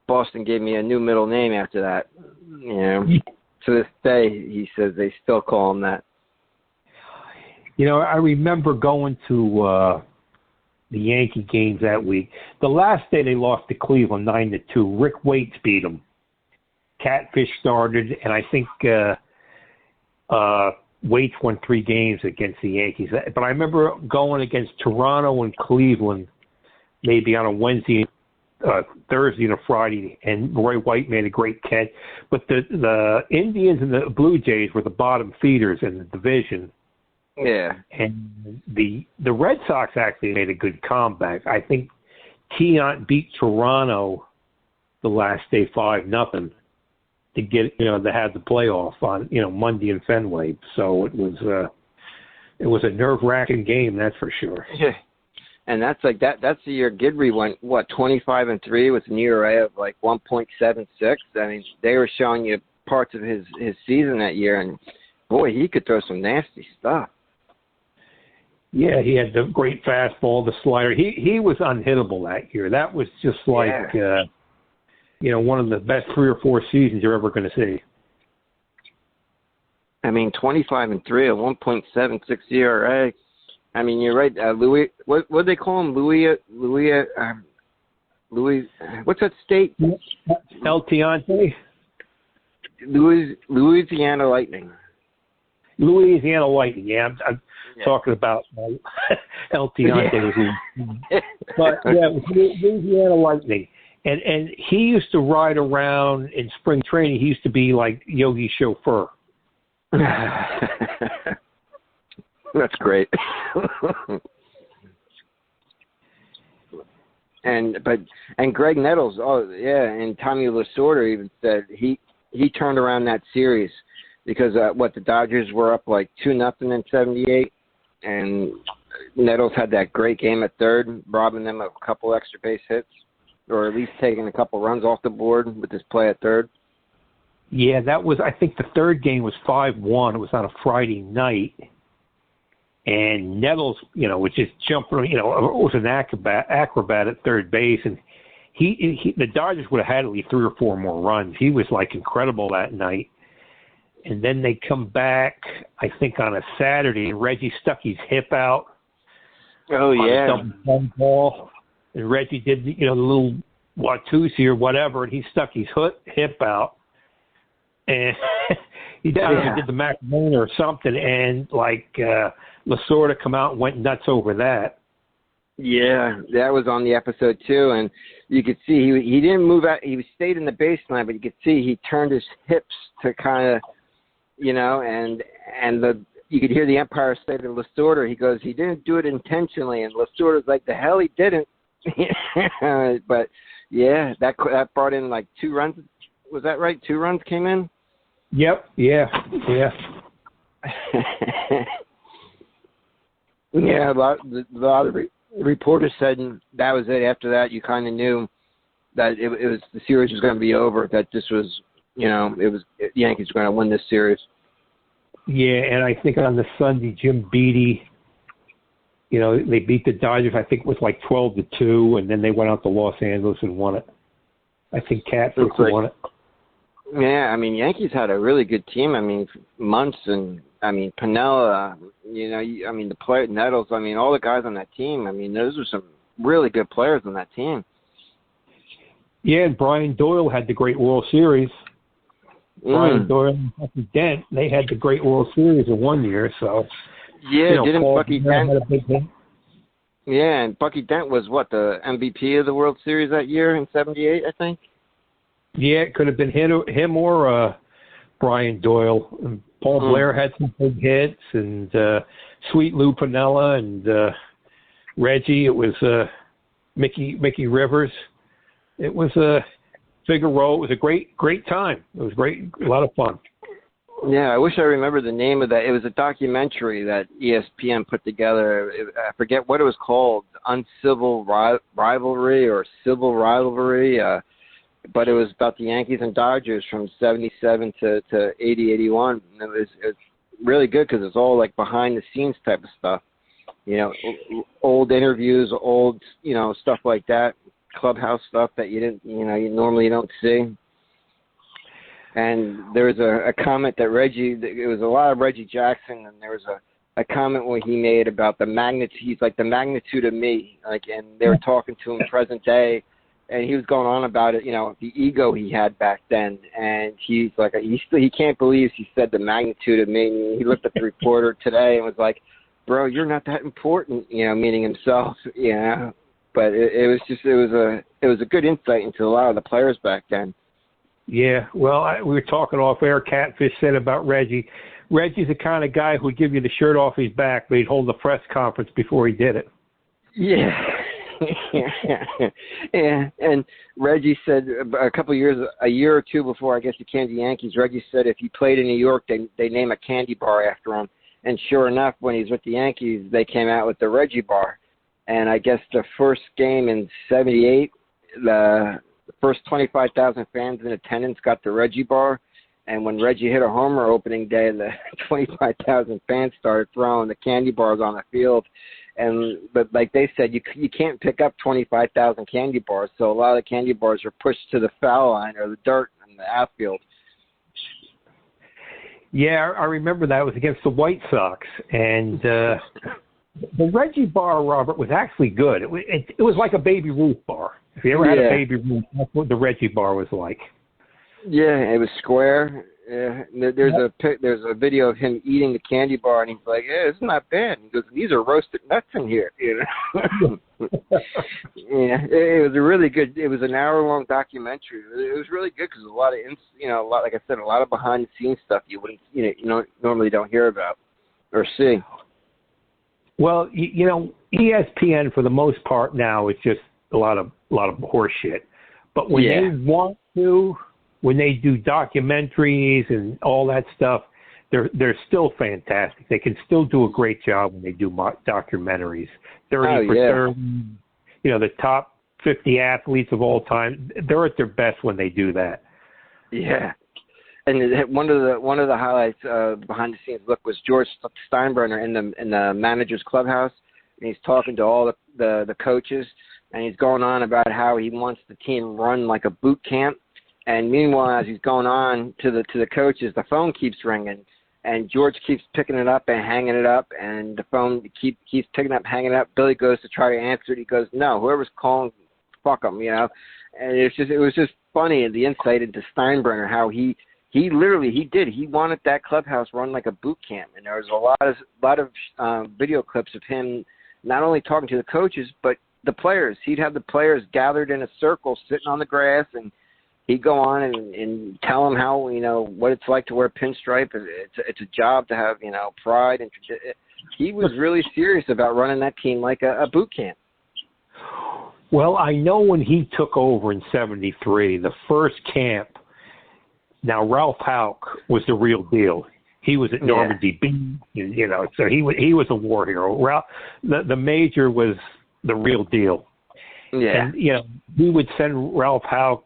Boston gave me a new middle name after that. To this day, he says they still call him that. I remember going to the Yankee games that week. The last day they lost to Cleveland 9-2. Rick Waits beat them. Catfish started, and I think Waits won 3 games against the Yankees. But I remember going against Toronto and Cleveland, maybe on a Wednesday, Thursday and a Friday, and Roy White made a great catch. But the Indians and the Blue Jays were the bottom feeders in the division. Yeah. And the Red Sox actually made a good comeback. I think Keon beat Toronto the last day 5-0 to get to have the playoff on Monday in Fenway. So it was a nerve-wracking game, that's for sure. Yeah. And that's like that's the year Guidry went 25-3 with an ERA of like 1.76. I mean, they were showing you parts of his season that year, and boy, he could throw some nasty stuff. Yeah, he had the great fastball, the slider. He was unhittable that year. That was just like one of the best 3 or 4 seasons you're ever going to see. I mean, 25-3, a 1.76 ERA. I mean, you're right. Louis, what do they call him? Louis. What's that state? El Tiante. Louisiana Lightning. Louisiana Lightning. Yeah, I'm talking about El Tiante. But yeah, it was Louisiana Lightning. And he used to ride around in spring training. He used to be like Yogi's chauffeur. That's great. And Greg Nettles, and Tommy Lasorda even said he turned around that series because the Dodgers were up like 2-0 in '78, and Nettles had that great game at third, robbing them of a couple extra base hits, or at least taking a couple runs off the board with his play at third. Yeah, that was, I think the third game was 5-1. It was on a Friday night. And Nettles, was just jumping, was an acrobat at third base. And the Dodgers would have had at least 3 or 4 more runs. He was, incredible that night. And then they come back, I think, on a Saturday, and Reggie stuck his hip out. Oh, yeah. On a double thumb ball. And Reggie did, the little Watusi or whatever, and he stuck his hip out. And he did the Macarena or something, and Lasorda come out and went nuts over that. Yeah, that was on the episode too, and you could see he didn't move out. He stayed in the baseline, but you could see he turned his hips to kind of, and you could hear the umpire say to Lasorda, he goes, he didn't do it intentionally, and Lasorda's like, the hell he didn't. But yeah, that brought in 2 runs. Was that right? 2 runs came in. Yep. Yeah. Yeah, a lot of reporters said that was it. After that, you kind of knew that it was the series was going to be over. That this was, the Yankees were going to win this series. Yeah, and I think on the Sunday, Jim Beattie, they beat the Dodgers. I think it was 12-2, and then they went out to Los Angeles and won it. I think Catfish won it. Yeah, I mean, Yankees had a really good team. I mean, Munson, Piniella, the player, Nettles, all the guys on that team. Those were some really good players on that team. Yeah, and Brian Doyle had the great World Series. Brian Doyle and Bucky Dent, they had the great World Series in one year. So yeah, didn't Bucky Dent? Had a big hit. Yeah, and Bucky Dent was the MVP of the World Series that year in '78, I think. Yeah, it could have been him or Brian Doyle. And Paul Blair had some big hits, and Sweet Lou Piniella and Reggie. It was Mickey Rivers. It was Figueroa. It was a great time. It was great, a lot of fun. Yeah, I wish I remember the name of that. It was a documentary that ESPN put together. I forget what it was called, Uncivil Rivalry or Civil Rivalry. But it was about the Yankees and Dodgers from '77 to '80, '81. And it was really good because it's all behind the scenes type of stuff. Old interviews, old stuff like that, clubhouse stuff that you didn't you normally don't see. And there was a comment that it was a lot of Reggie Jackson, and there was a comment where he made about the magnitude. He's the magnitude of me, and they were talking to him present day. And he was going on about it, the ego he had back then. And he's he can't believe he said the magnitude of me. And he looked at the reporter today and was like, bro, you're not that important, meaning himself, But it was a good insight into a lot of the players back then. Yeah, well, we were talking off air. Catfish said about Reggie. Reggie's the kind of guy who would give you the shirt off his back, but he'd hold a press conference before he did it. Yeah. Yeah, and Reggie said a year or two before, I guess, he came to the Yankees, Reggie said if he played in New York, they name a candy bar after him. And sure enough, when he's with the Yankees, they came out with the Reggie bar. And I guess the first game in '78, the first 25,000 fans in attendance got the Reggie bar. And when Reggie hit a homer opening day, the 25,000 fans started throwing the candy bars on the field. But like they said, you can't pick up 25,000 candy bars, so a lot of the candy bars are pushed to the foul line or the dirt in the outfield. Yeah, I remember that. It was against the White Sox. And the Reggie bar, Robert, was actually good. It was like a Baby Ruth bar. If you ever had a Baby Ruth, that's what the Reggie bar was like. Yeah, it was square. Yeah, there's a video of him eating the candy bar, and he's like, "Yeah, it's not bad." He goes, "These are roasted nuts in here." You know. Yeah, it was a really good. It was an hour-long documentary. It was really good because a lot of, like I said, a lot of behind-the-scenes stuff you wouldn't, normally don't hear about or see. Well, ESPN for the most part now is just a lot of horse shit. But when they want to, when they do documentaries and all that stuff, they're still fantastic. They can still do a great job when they do documentaries. 30 for 30, the top 50 athletes of all time, they're at their best when they do that. Yeah. And one of the highlights behind the scenes look was George Steinbrenner in the manager's clubhouse, and he's talking to all the coaches, and he's going on about how he wants the team run like a boot camp. And meanwhile, as he's going on to the coaches, the phone keeps ringing, and George keeps picking it up and hanging it up, and the phone keeps picking up, hanging it up. Billy goes to try to answer it. He goes, "No, whoever's calling, fuck them," And it was just funny, the insight into Steinbrenner, how he wanted that clubhouse run like a boot camp, and there was a lot of video clips of him not only talking to the coaches but the players. He'd have the players gathered in a circle, sitting on the grass, and he'd go on and tell them how, what it's like to wear pinstripe. It's a job to have, pride. And he was really serious about running that team like a boot camp. Well, I know when he took over in '73, the first camp, now Ralph Houck was the real deal. He was at Normandy Beach, so he was a war hero. The major was the real deal. Yeah. And, we would send Ralph Houck,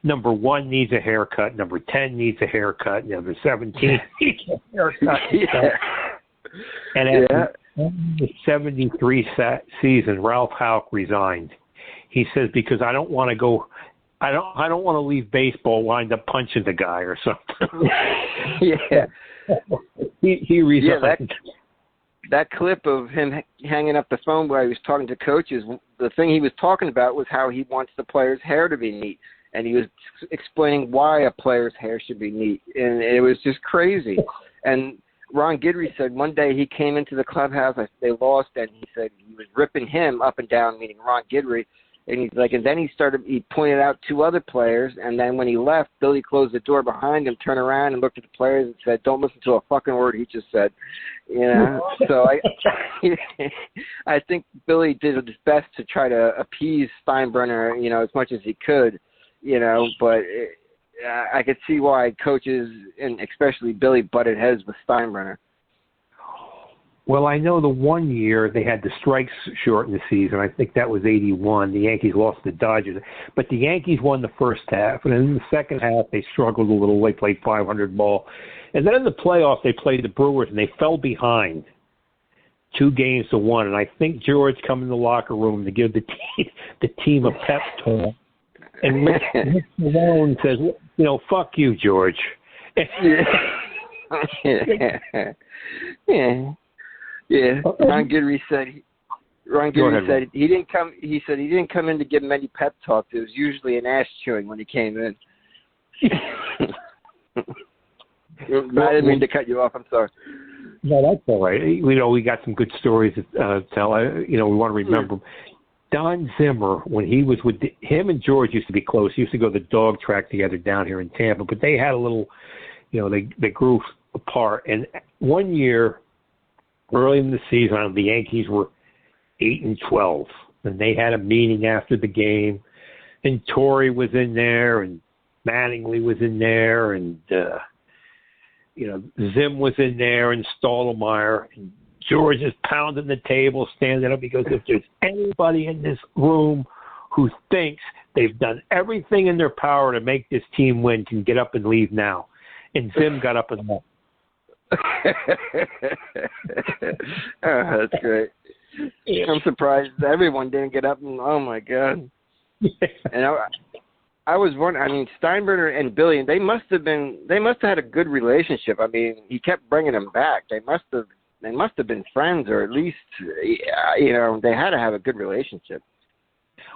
number 1 needs a haircut, number 10 needs a haircut, number 17 needs a haircut. Yeah. And at the 73 season, Ralph Houck resigned. He says, because I don't want to go, I don't want to leave baseball, wind up punching the guy or something. Yeah. He resigned. Yeah, that clip of him hanging up the phone while he was talking to coaches, the thing he was talking about was how he wants the player's hair to be neat. And he was explaining why a player's hair should be neat. And it was just crazy. And Ron Guidry said one day he came into the clubhouse, they lost, and he said he was ripping him up and down, meaning Ron Guidry. And he's like, and then he pointed out 2 other players, and then when he left, Billy closed the door behind him, turned around and looked at the players and said, "Don't listen to a fucking word he just said." So I think Billy did his best to try to appease Steinbrenner, as much as he could, but I could see why coaches, and especially Billy, butted heads with Steinbrenner. Well, I know the one year they had the strikes shorten the season. I think that was 81. The Yankees lost to the Dodgers. But the Yankees won the first half. And in the second half, they struggled a little. They played 500 ball. And then in the playoffs, they played the Brewers, and they fell behind 2-1. And I think George come in the locker room to give the team a pep talk. And Rick Malone says, fuck you, George. Yeah. Ron Guidry said he didn't come. He said he didn't come in to give him any pep talks. It was usually an ass chewing when he came in. I didn't mean to cut you off. I'm sorry. No, that's all right. We got some good stories to tell. We want to remember them. Don Zimmer, when he was with him and George used to be close. He used to go to the dog track together down here in Tampa. But they had a little, they grew apart. And one year, early in the season, the Yankees were 8-12, and they had a meeting after the game, and Torrey was in there, and Mattingly was in there, and Zim was in there, and Stottlemyre, and George is pounding the table, standing up. He goes, "If there's anybody in this room who thinks they've done everything in their power to make this team win, can get up and leave now." And Zim got up and left. That's great. I'm surprised everyone didn't get up and, oh my God. And I was wondering. I mean, Steinbrenner and Billy, they must have had a good relationship. I mean, he kept bringing him back. They must have been friends, or at least, they had to have a good relationship.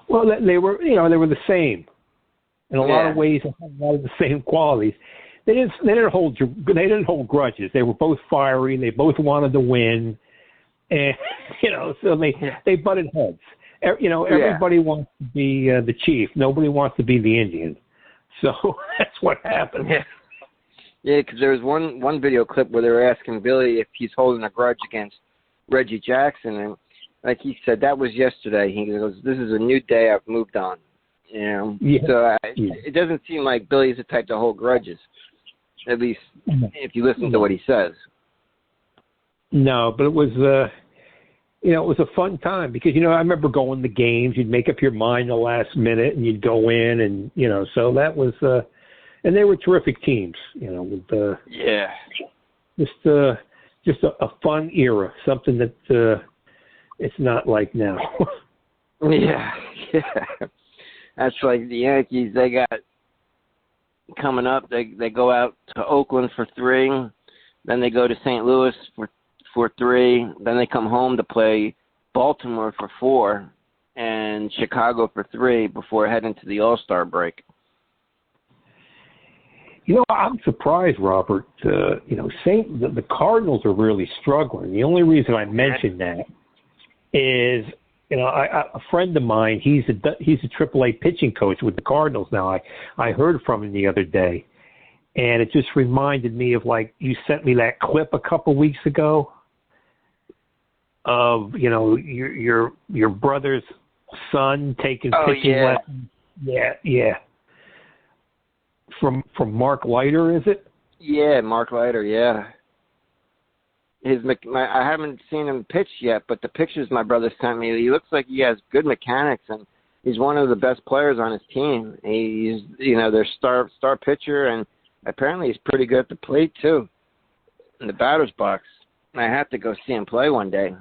Well, they were the same in a lot of ways, a lot of the same qualities. They didn't hold grudges. They were both fiery. They both wanted to win, and so they butted heads. Everybody wants to be the chief. Nobody wants to be the Indian. So that's what happened. Yeah, because there was one video clip where they were asking Billy if he's holding a grudge against Reggie Jackson, and like he said, that was yesterday. He goes, "This is a new day. I've moved on." So it doesn't seem like Billy's the type to hold grudges. At least if you listen to what he says. No, but it was it was a fun time because I remember going to games. You'd make up your mind the last minute, and you'd go in, and so that was. And they were terrific teams. With just a fun era, something that it's not like now. Yeah. That's like the Yankees. They got coming up. They go out to Oakland for 3, then they go to St. Louis for 3, then they come home to play Baltimore for 4 and Chicago for 3 before heading to the All-Star break. I'm surprised, Robert. The Cardinals are really struggling. The only reason I mention that is, a friend of mine. He's a AAA pitching coach with the Cardinals now. I heard from him the other day, and it just reminded me of you sent me that clip a couple weeks ago of your brother's son taking pitching lessons. Yeah. From Mark Leiter, is it? Yeah, Mark Leiter, yeah. I haven't seen him pitch yet, but the pictures my brother sent me, he looks like he has good mechanics, and he's one of the best players on his team. He's, their star pitcher, and apparently he's pretty good at the plate, too, in the batter's box. I have to go see him play one day.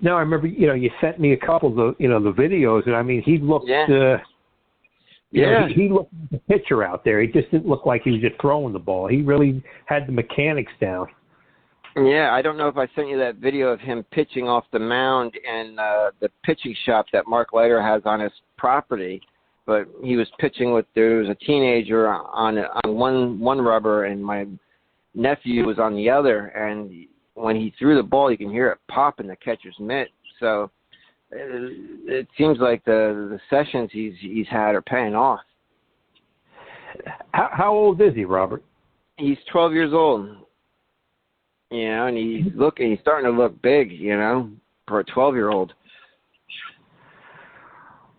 No, I remember, you sent me a couple of the videos, and I mean, he looked... he looked like a pitcher out there. He just didn't look like he was just throwing the ball. He really had the mechanics down. Yeah, I don't know if I sent you that video of him pitching off the mound in the pitching shop that Mark Leiter has on his property, but he was pitching there was a teenager on one rubber, and my nephew was on the other, and when he threw the ball, you can hear it pop in the catcher's mitt. So it seems like the sessions he's had are paying off. How old is he, Robert? He's 12 years old. And he's starting to look big, for a 12-year-old.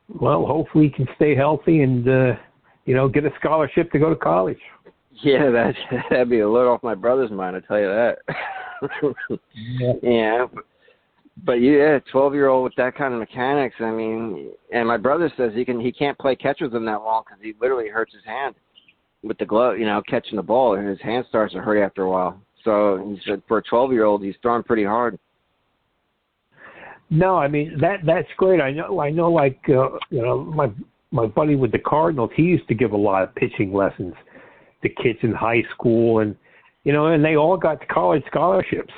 Well, hopefully he can stay healthy and get a scholarship to go to college. Yeah, that'd be a load off my brother's mind, I tell you that. Yeah. But 12-year-old with that kind of mechanics. I mean, and my brother says he can't play catch with him that long because he literally hurts his hand with the glove, catching the ball, and his hand starts to hurt after a while. So he said for a 12-year-old, he's throwing pretty hard. No, I mean that's great. I know. Like my buddy with the Cardinals, he used to give a lot of pitching lessons to kids in high school, and and they all got college scholarships.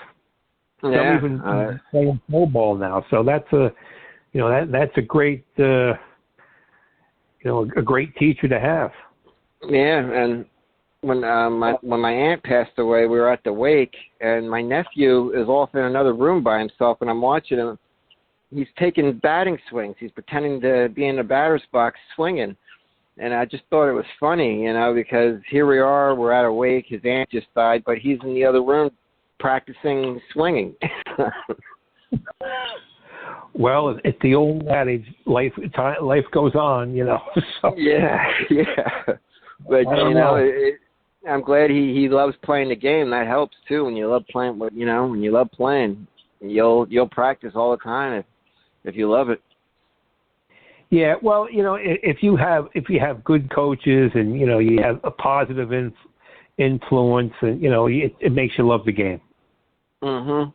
Some even playing pro ball now. So that's that's a great a great teacher to have. Yeah, and when my aunt passed away, we were at the wake, and my nephew is off in another room by himself, and I'm watching him. He's taking batting swings. He's pretending to be in the batter's box swinging, and I just thought it was funny, because here we are, we're at a wake. His aunt just died, but he's in the other room practicing swinging. Well, it's the old adage, life goes on, So. Yeah. But I'm glad he loves playing the game. That helps too. When you love playing, when you love playing, you'll practice all the time if you love it. Yeah, well, if you have good coaches and you have a positive influence, and it makes you love the game. Mhm.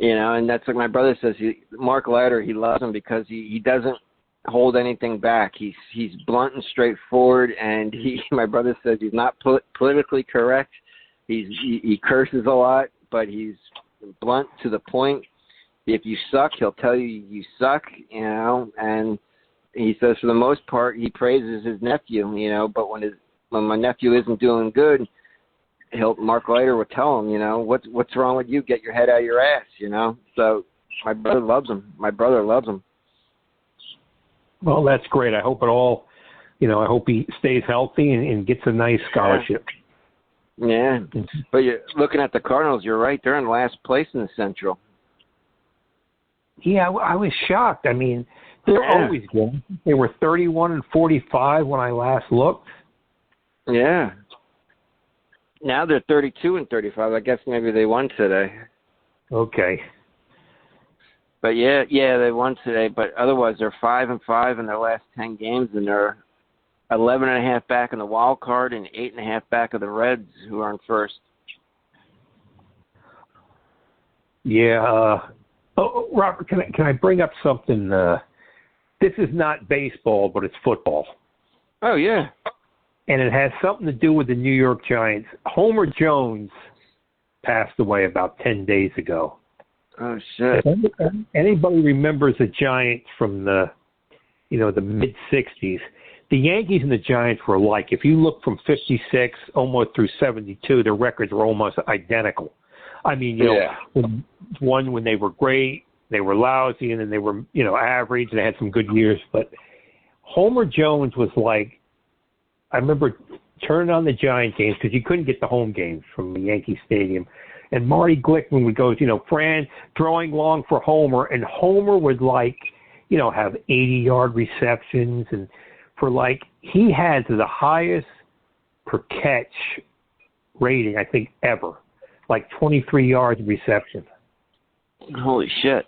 And that's like my brother says. Mark Leiter, he loves him because he doesn't hold anything back. He's blunt and straightforward, and my brother says he's not politically correct. He curses a lot, but he's blunt to the point. If you suck, he'll tell you you suck, and he says for the most part he praises his nephew, but when my nephew isn't doing good, Mark Leiter will tell him, what's wrong with you? Get your head out of your ass, So my brother loves him. Well, that's great. I hope I hope he stays healthy and gets a nice scholarship. Yeah. But you're looking at the Cardinals, you're right. They're in last place in the Central. Yeah, I was shocked. I mean, they're always good. They were 31-45 when I last looked. Yeah. Now they're 32-35. I guess maybe they won today. Okay. But yeah, they won today. But otherwise, they're 5-5 in their last 10 games, and they're 11.5 back in the wild card and 8.5 back of the Reds, who are in first. Yeah. Robert, can I bring up something? This is not baseball, but it's football. Oh yeah. And it has something to do with the New York Giants. Homer Jones passed away about 10 days ago. Oh, shit. If anybody remembers the Giants from the mid-'60s, the Yankees and the Giants were alike. If you look from 56 almost through 72, their records were almost identical. I mean, when they were great, they were lousy, and then they were, average, and they had some good years. But Homer Jones was like, I remember turning on the Giant games because you couldn't get the home games from the Yankee Stadium. And Marty Glickman would go, Fran throwing long for Homer, and Homer would have 80-yard receptions, and he had the highest per catch rating I think ever, 23 yards reception. Holy shit!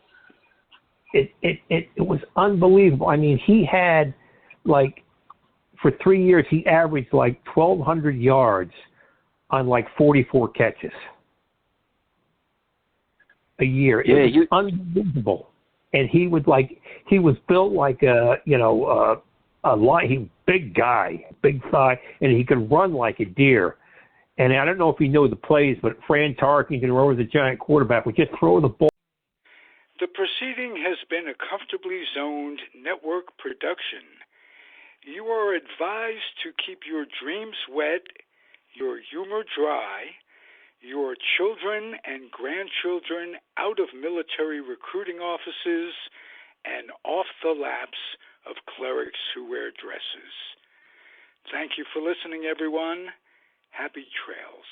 It was unbelievable. I mean, he had for 3 years he averaged 1,200 yards on 44 catches a year. It was unbelievable. And he would he was built like he big guy, big thigh, and he could run like a deer. And I don't know if you know the plays, but Fran Tarkenton, who was the Giant quarterback, would just throw the ball. The proceeding has been a comfortably zoned network production. You are advised to keep your dreams wet, your humor dry, your children and grandchildren out of military recruiting offices and off the laps of clerics who wear dresses. Thank you for listening, everyone. Happy trails.